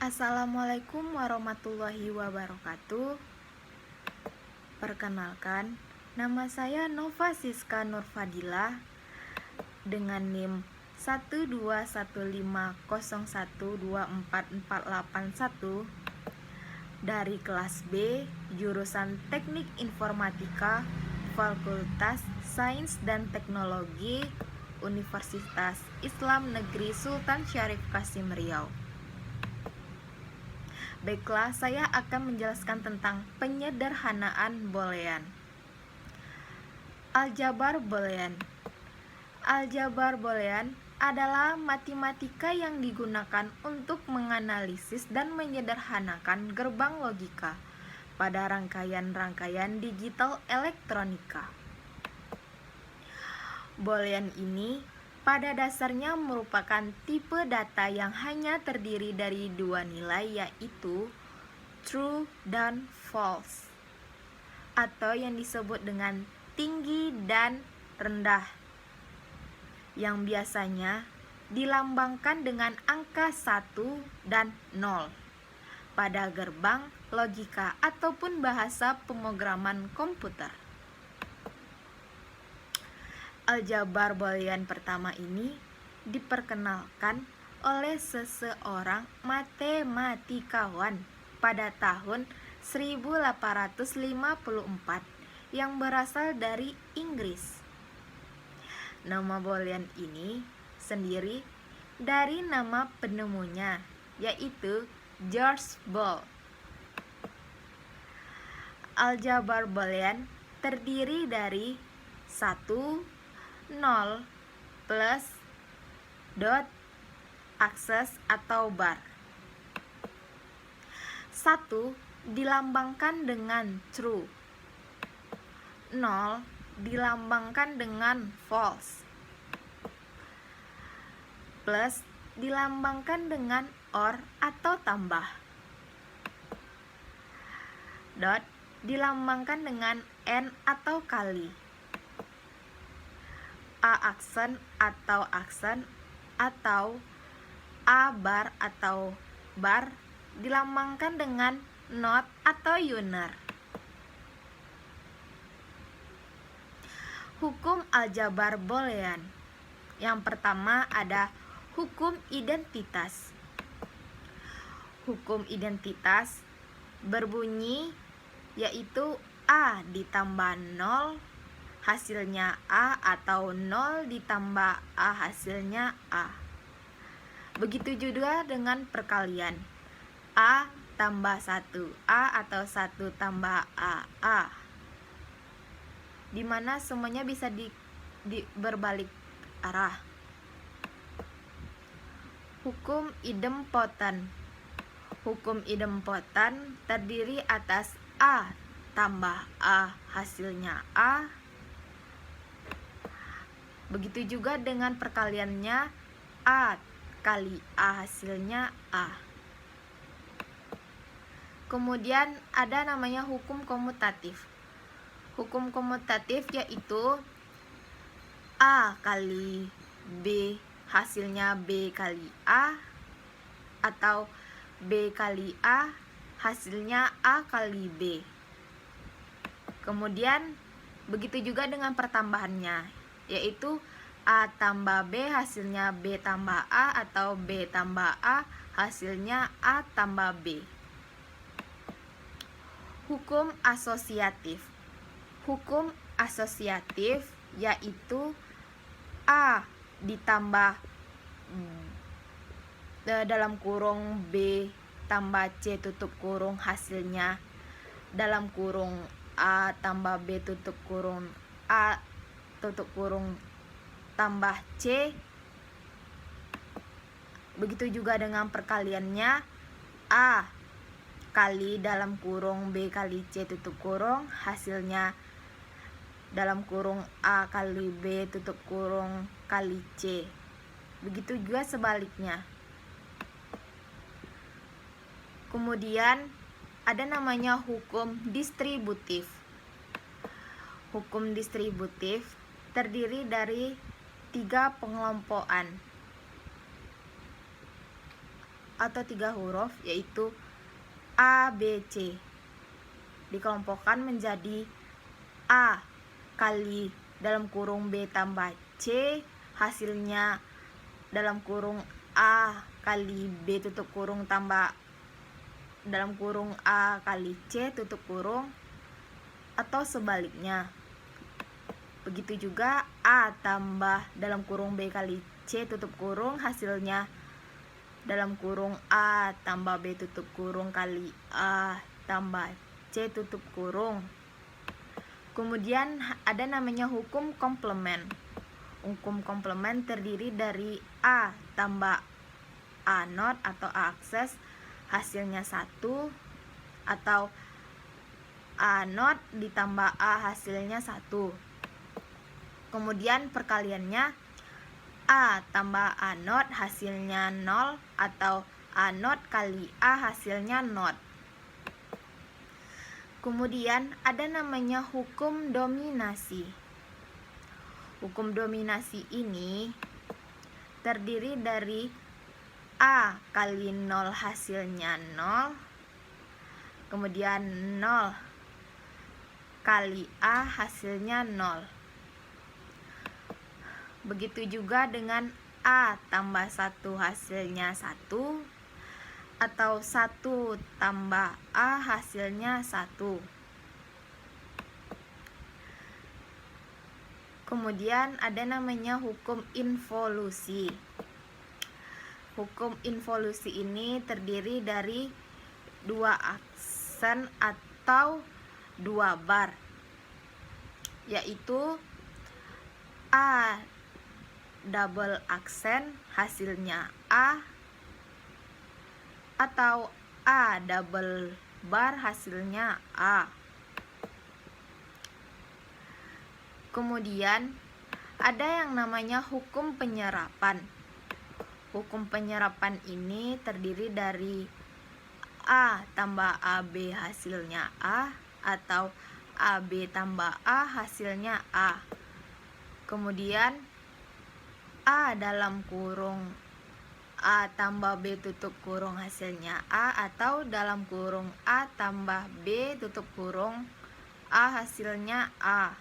Assalamualaikum warahmatullahi wabarakatuh. Perkenalkan, nama saya Nova Siska Nurfadilah dengan NIM 12150124481 dari kelas B, jurusan Teknik Informatika, Fakultas Sains dan Teknologi, Universitas Islam Negeri Sultan Syarif Qasim Riau. Baiklah, saya akan menjelaskan tentang penyederhanaan boolean. Aljabar boolean. Aljabar boolean adalah matematika yang digunakan untuk menganalisis dan menyederhanakan gerbang logika pada rangkaian-rangkaian digital elektronika. Boolean ini pada dasarnya merupakan tipe data yang hanya terdiri dari dua nilai, yaitu true dan false, atau yang disebut dengan tinggi dan rendah, yang biasanya dilambangkan dengan angka 1 dan 0 pada gerbang logika ataupun bahasa pemrograman komputer. Aljabar boolean pertama ini diperkenalkan oleh seseorang matematikawan pada tahun 1854 yang berasal dari Inggris. Nama boolean ini sendiri dari nama penemunya, yaitu George Boole. Aljabar boolean terdiri dari 1, 0 plus dot akses atau bar. 1 dilambangkan dengan true, 0 dilambangkan dengan false, plus dilambangkan dengan or atau tambah, dot dilambangkan dengan n atau kali, a aksen atau aksen, atau a bar atau bar dilambangkan dengan not atau unit. Hukum aljabar boolean. Yang pertama ada hukum identitas. Hukum identitas berbunyi yaitu a ditambah 0 hasilnya A, atau 0 ditambah A hasilnya A. Begitu juga dengan perkalian A tambah 1A atau 1 tambah A, dimana semuanya bisa berbalik arah. Hukum idempoten. Hukum idempoten terdiri atas A tambah A hasilnya A. Begitu juga dengan perkaliannya A kali A hasilnya A. Kemudian ada namanya hukum komutatif. Hukum komutatif yaitu A kali B hasilnya B kali A, atau B kali A hasilnya A kali B. Kemudian begitu juga dengan pertambahannya, yaitu A tambah B hasilnya B tambah A, atau B tambah A hasilnya A tambah B. Hukum asosiatif. Hukum asosiatif yaitu A ditambah dalam kurung B tambah C tutup kurung hasilnya dalam kurung A tambah B tutup kurung A tutup kurung tambah C. Begitu juga dengan perkaliannya A kali dalam kurung B kali C tutup kurung hasilnya dalam kurung A kali B tutup kurung kali C. Begitu juga sebaliknya. Kemudian ada namanya hukum distributif. Hukum distributif terdiri dari 3 pengelompokan. atau 3 huruf, yaitu A, B, C. Dikelompokkan menjadi A kali dalam kurung B tambah C, hasilnya dalam kurung A kali B tutup kurung tambah dalam kurung A kali C tutup kurung, atau sebaliknya. Begitu juga A tambah dalam kurung B kali C tutup kurung, hasilnya dalam kurung A tambah B tutup kurung kali A tambah C tutup kurung. Kemudian ada namanya hukum komplement. Hukum komplement terdiri dari A tambah A not atau A akses, hasilnya 1, atau A not ditambah A hasilnya 1. Kemudian perkaliannya A tambah A not hasilnya 0, atau A not kali A hasilnya 0. Kemudian ada namanya hukum dominasi. Hukum dominasi ini terdiri dari A kali 0 hasilnya 0, kemudian 0 kali A hasilnya 0. Begitu juga dengan A tambah 1 hasilnya 1, atau 1 tambah A hasilnya 1. Kemudian ada namanya hukum involusi. Hukum involusi ini terdiri dari 2 aksen atau 2 bar, yaitu A double aksen hasilnya A, atau A double bar hasilnya A. Kemudian ada yang namanya hukum penyerapan. Hukum penyerapan ini terdiri dari A tambah AB hasilnya A, atau AB tambah A hasilnya A. Kemudian A dalam kurung A tambah B tutup kurung hasilnya A, atau dalam kurung A tambah B tutup kurung A hasilnya A.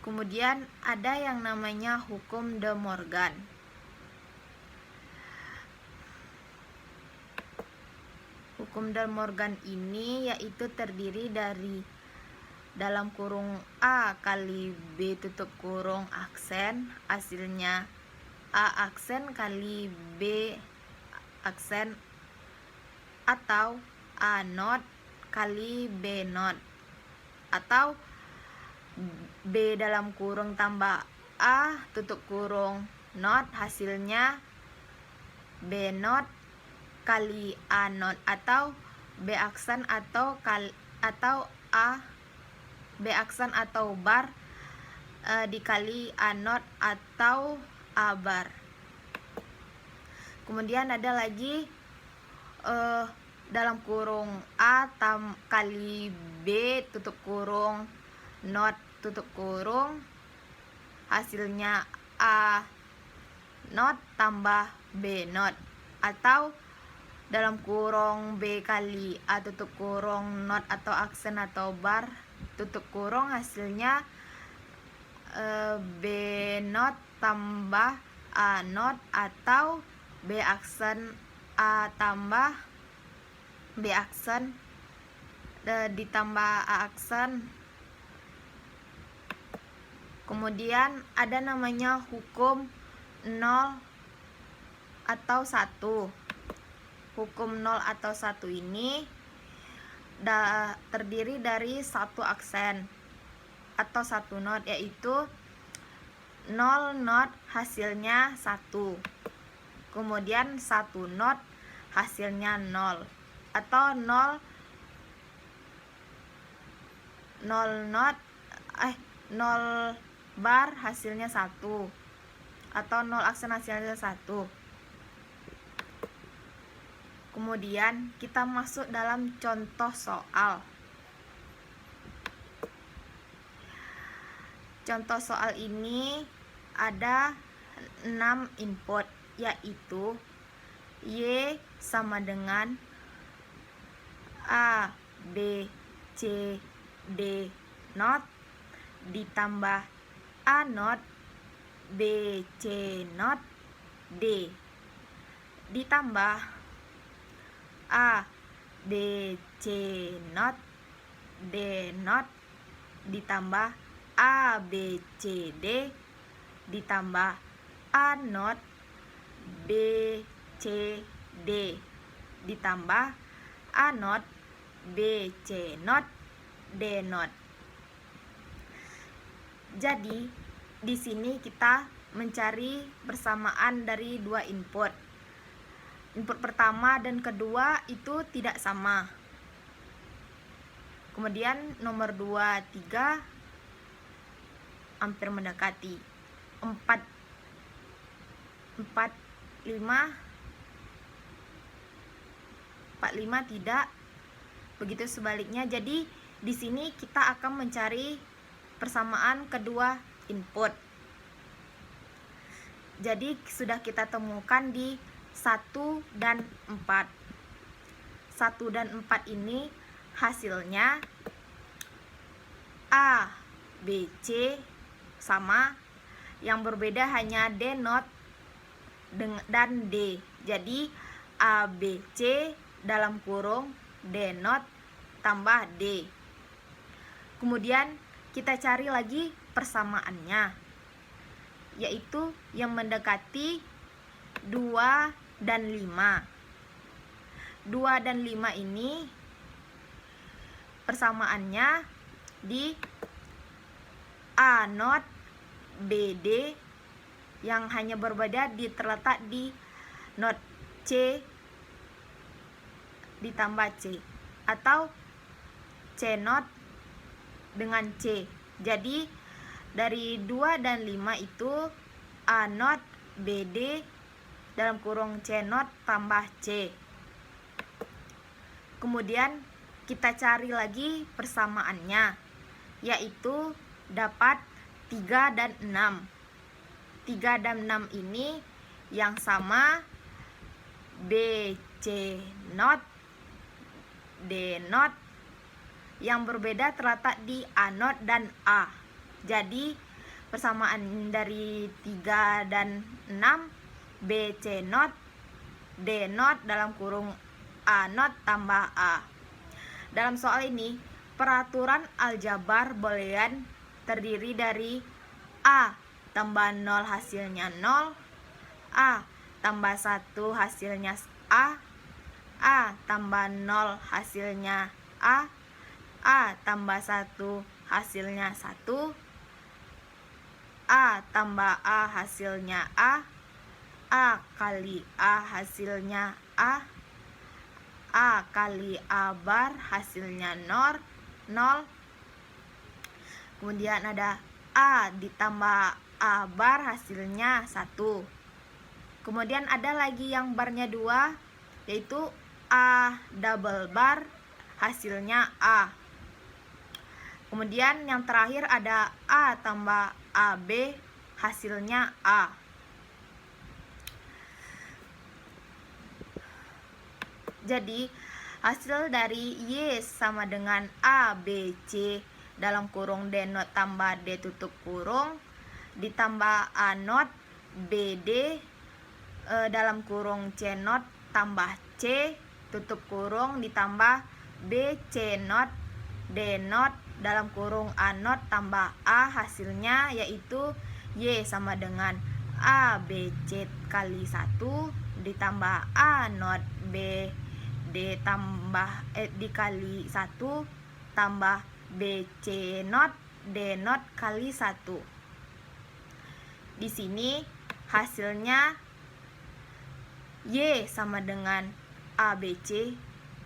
Kemudian ada yang namanya hukum De Morgan. Hukum De Morgan ini yaitu terdiri dari dalam kurung A kali B tutup kurung aksen, hasilnya A aksen kali B aksen, atau A not kali B not, atau B dalam kurung tambah A tutup kurung not, hasilnya B not kali A not, atau B aksen atau A B aksen atau bar dikali A not atau A bar. Kemudian ada lagi dalam kurung A kali B tutup kurung not tutup kurung, hasilnya A not tambah B not, atau dalam kurung B kali A tutup kurung not atau aksen atau bar tutup kurung, hasilnya B not tambah A not, atau B aksen A tambah B aksen ditambah A aksen. Kemudian ada namanya hukum 0 atau 1. Hukum 0 atau 1 ini terdiri dari 1 aksen atau 1 not, yaitu 0 not hasilnya 1, kemudian 1 not hasilnya 0, atau 0 bar hasilnya 1, atau 0 aksen hasilnya 1. Kemudian kita masuk dalam contoh soal. Contoh soal ini ada 6 input, yaitu Y sama dengan A, B, C, D not ditambah A not, B, C not, D ditambah A, B, C not, D not ditambah A, B, C, D ditambah A not, B, C, D ditambah A not, B, C not, D not. Jadi di sini kita mencari persamaan dari dua input. Input pertama dan kedua itu tidak sama. Kemudian nomor 2, 3 hampir mendekati. 4, 5 tidak. Begitu sebaliknya. Jadi di sini kita akan mencari persamaan kedua input. Jadi sudah kita temukan di 1 dan 4. 1 dan 4 ini hasilnya A, B, C sama. Yang berbeda hanya D not dan D. Jadi A, B, C dalam kurung D not tambah D. Kemudian kita cari lagi persamaannya, yaitu yang mendekati 2 dan 5. 2 dan 5 ini persamaannya di A not, B, D, yang hanya berbeda terletak di not C ditambah C, atau C not dengan C. Jadi dari 2 dan 5 itu A not, B, D dalam kurung C not tambah C. Kemudian kita cari lagi persamaannya, yaitu dapat 3 dan 6. 3 dan 6 ini yang sama B, C not, D not, yang berbeda terletak di A not dan A. Jadi persamaan dari 3 dan 6 B, C not, D not dalam kurung A not tambah A. Dalam soal ini peraturan aljabar boolean terdiri dari A tambah 0 hasilnya 0, A tambah 1 hasilnya A tambah 0 hasilnya A tambah 1 hasilnya 1, A tambah A hasilnya A kali A hasilnya A kali A bar hasilnya 0. Kemudian ada A ditambah A bar hasilnya 1. Kemudian ada lagi yang barnya 2, yaitu A double bar hasilnya A. Kemudian yang terakhir ada A tambah AB hasilnya A. Jadi hasil dari Y sama dengan A, B, C dalam kurung D not tambah D tutup kurung ditambah A not, B, D dalam kurung C not tambah C tutup kurung ditambah B, C not, D not dalam kurung A not tambah A, hasilnya yaitu Y sama dengan A, B, C kali 1 ditambah A not, B, D tambah dikali 1 tambah B, C not, D not kali 1. Di sini hasilnya Y sama dengan ABC.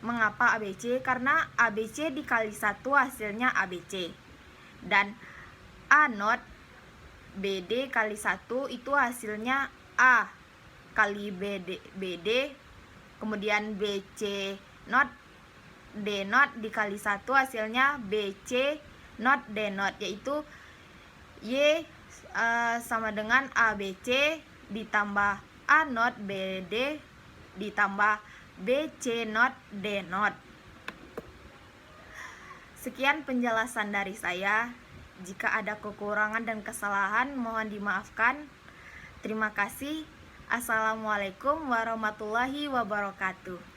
Mengapa ABC? Karena ABC dikali 1 hasilnya ABC. Dan A not BD kali 1 itu hasilnya A kali BD. Kemudian BC not D not dikali 1 hasilnya BC not D not, yaitu Y sama dengan ABC ditambah A not BD ditambah B, C not, D not. Sekian penjelasan dari saya. Jika ada kekurangan dan kesalahan mohon dimaafkan. Terima kasih. Assalamualaikum warahmatullahi wabarakatuh.